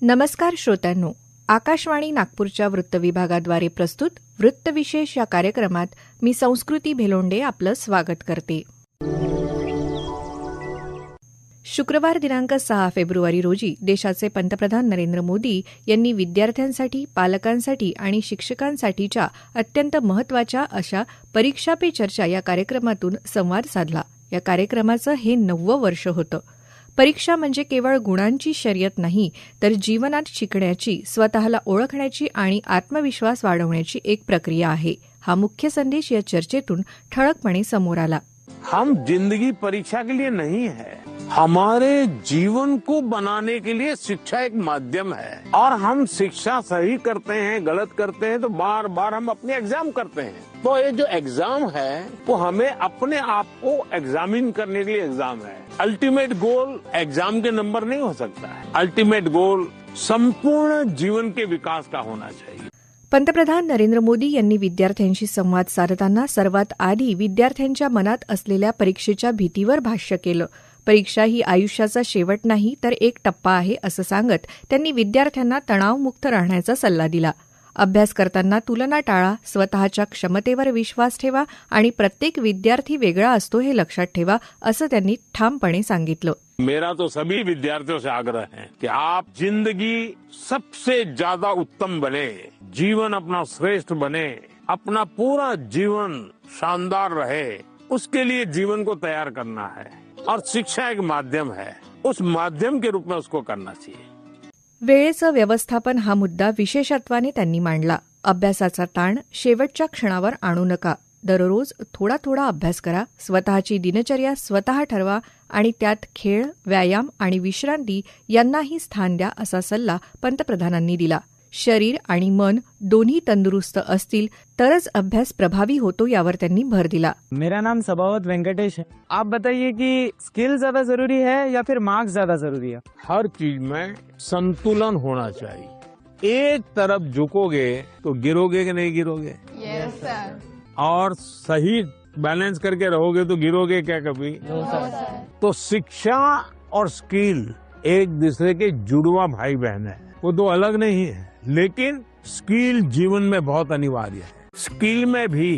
नमस्कार श्रोत्यांनो, आकाशवाणी नागपूरच्या वृत्तविभागाद्वारे प्रस्तुत वृत्तविशेष या कार्यक्रमात मी संस्कृती भेलोंडे आपलं स्वागत करते. शुक्रवार दिनांक 6 फेब्रुवारी रोजी देशाचे पंतप्रधान नरेंद्र मोदी यांनी विद्यार्थ्यांसाठी, पालकांसाठी आणि शिक्षकांसाठीच्या अत्यंत महत्त्वाच्या अशा परीक्षा पे चर्चा या कार्यक्रमातून संवाद साधला. या कार्यक्रमाचं हे 9वं वर्ष होतं. परीक्षा म्हणजे केवळ गुणांची शर्यत नाही, तर जीवनात शिकण्याची, स्वतःला ओळखण्याची आणि आत्मविश्वास वाढवण्याची एक प्रक्रिया आहे. हा मुख्य संदेश या चर्चेतून ठळकपणे समोर आला. हम जिंदगी परीक्षा के लिए नहीं है, हमारे जीवन को बनाने के लिए शिक्षा एक माध्यम है. और हम शिक्षा सही करते हैं, गलत करते हैं तो बार बार हम अपने एग्जाम करते हैं. तो ये जो एग्जाम है वो हमें अपने आप को एग्जामिन करने के लिए एग्जाम है. अल्टीमेट गोल एग्जाम के नंबर नहीं हो सकता है. अल्टीमेट गोल संपूर्ण जीवन के विकास का होना चाहिए. पंतप्रधान नरेंद्र मोदी यांनी विद्यार्थ्यांशी संवाद साधताना सर्वात आधी विद्यार्थ्यांच्या मनात असलेल्या परीक्षेच्या भीतीवर भाष्य केलं. परीक्षा ही आयुष्याचा शेवट नाही, तर एक टप्पा आहे असं सांगत त्यांनी विद्यार्थ्यांना तणावमुक्त राहण्याचा सल्ला दिला. अभ्यास करताना तुलना टाळा, स्वतःच्या क्षमतेवर विश्वास ठेवा आणि प्रत्येक विद्यार्थी वेगळा असतो हे लक्षात ठेवा, असं त्यांनी ठामपणे सांगितलं. मेरा तो सभी विद्यार्थियों से आग्रह है कि आप जिंदगी सबसे ज्यादा उत्तम बने, जीवन अपना श्रेष्ठ बने, अपना पूरा जीवन शानदार रहे, उसके लिए जीवन को तैयार करना है. और शिक्षा एक माध्यम है, उस माध्यम के रूप में उसको करना चाहिए. वेळेचं व्यवस्थापन हा मुद्दा विशेषत्वाने त्यांनी मांडला. अभ्यासाचा ताण शेवटच्या क्षणावर आणू नका. दररोज थोडा थोडा अभ्यास करा. स्वतःची दिनचर्या स्वतः ठरवा आणि त्यात खेळ, व्यायाम आणि विश्रांती यांनाही स्थान द्या, असा सल्ला पंतप्रधानांनी दिला. शरीर आणि मन दोन्ही तंदुरुस्त असतील तरच अभ्यास प्रभावी होतो, यावर त्यांनी भर दिला. मेरा नाम सबावत वेंकटेश है. आप बताइए कि स्किल ज्यादा जरूरी है या फिर मार्क्स ज्यादा जरूरी है? हर चीज में संतुलन होना चाहिए. एक तरफ झुकोगे तो गिरोगे कि नहीं गिरोगे? Yes sir. और सही बैलेंस करके रहोगे तो गिरोगे क्या कभी? No sir. तो शिक्षा और स्किल एक दूसरे के जुड़वा भाई बहन है. वो दो अलग नहीं है, लेकिन स्किल जीवन में बहुत अनिवार्य है. स्किल में भी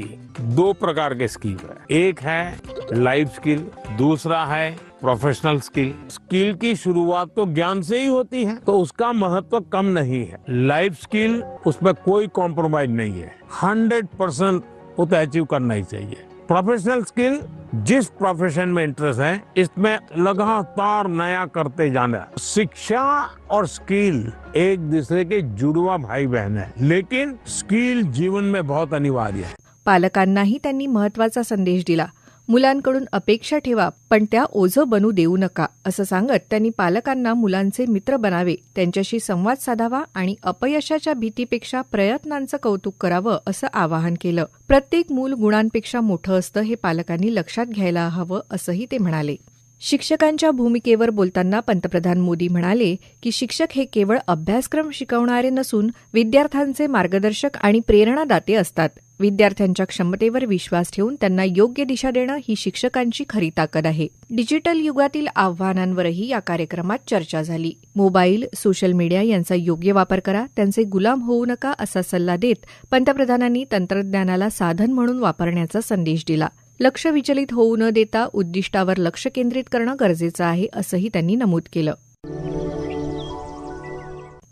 2 प्रकार के स्किल है. एक है लाइफ स्किल, दूसरा है प्रोफेशनल स्किल. स्किल की शुरुआत तो ज्ञान से ही होती है, तो उसका महत्व कम नहीं है. लाइफ स्किल, उसमें कोई कॉम्प्रोमाइज नहीं है. 100% वो तो अचीव करना ही चाहिए. प्रोफेशनल स्किल, जिस प्रोफेशन में इंटरेस्ट है, इसमें लगातार नया करते जाना. शिक्षा और स्किल एक दूसरे के जुड़वा भाई बहन है, लेकिन स्किल जीवन में बहुत अनिवार्य है. पालकांनाही त्यांनी महत्त्वाचा संदेश दिला. मुलांकडून अपेक्षा ठेवा, पण त्या ओझं बनू देऊ नका, असं सांगत त्यांनी पालकांना मुलांचे मित्र बनावे, त्यांच्याशी संवाद साधावा आणि अपयशाच्या भीतीपेक्षा प्रयत्नांचं कौतुक करावं, असं आवाहन केलं. प्रत्येक मूल गुणांपेक्षा मोठं असतं, हे पालकांनी लक्षात घ्यायला हवं, असंही ते म्हणाले. शिक्षकांच्या भूमिकेवर बोलताना पंतप्रधान मोदी म्हणाले की शिक्षक हे केवळ अभ्यासक्रम शिकवणारे नसून विद्यार्थ्यांचे मार्गदर्शक आणि प्रेरणादाते असतात. विद्यार्थ्यांच्या क्षमतेवर विश्वास ठेवून त्यांना योग्य दिशा देणं ही शिक्षकांची खरी ताकद आहे. डिजिटल युगातील आव्हानांवरही या कार्यक्रमात चर्चा झाली. मोबाईल, सोशल मीडिया यांचा योग्य वापर करा, त्यांचे गुलाम होऊ नका, असा सल्ला देत पंतप्रधानांनी तंत्रज्ञानाला साधन म्हणून वापरण्याचा संदेश दिला. लक्ष विचलित होऊ न देता उद्दिष्टावर लक्ष केंद्रित करणं गरजेचं आहे, असंही त्यांनी नमूद केलं.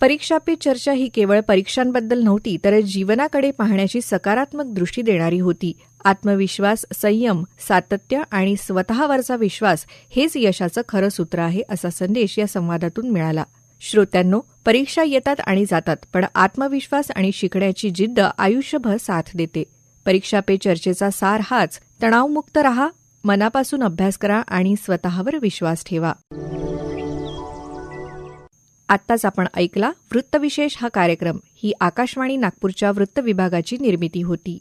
परीक्षा पे चर्चा ही केवळ परीक्षांबद्दल नव्हती, तर जीवनाकडे पाहण्याची सकारात्मक दृष्टी देणारी होती. आत्मविश्वास, संयम, सातत्य आणि स्वतःवरचा विश्वास हेच यशाचं खरं सूत्र आहे, असा संदेश या संवादातून मिळाला. श्रोत्यांनो, परीक्षा येतात आणि जातात, पण आत्मविश्वास आणि शिकण्याची जिद्द आयुष्यभर साथ देते. परीक्षा पे चर्चेचा सार हाच: तणावमुक्त रहा, मनापासून अभ्यास करा आणि स्वतःवर विश्वास ठेवा. आत्ताच आपण ऐकला वृत्तविशेष हा कार्यक्रम. ही आकाशवाणी नागपूरच्या वृत्त विभागाची निर्मिती होती.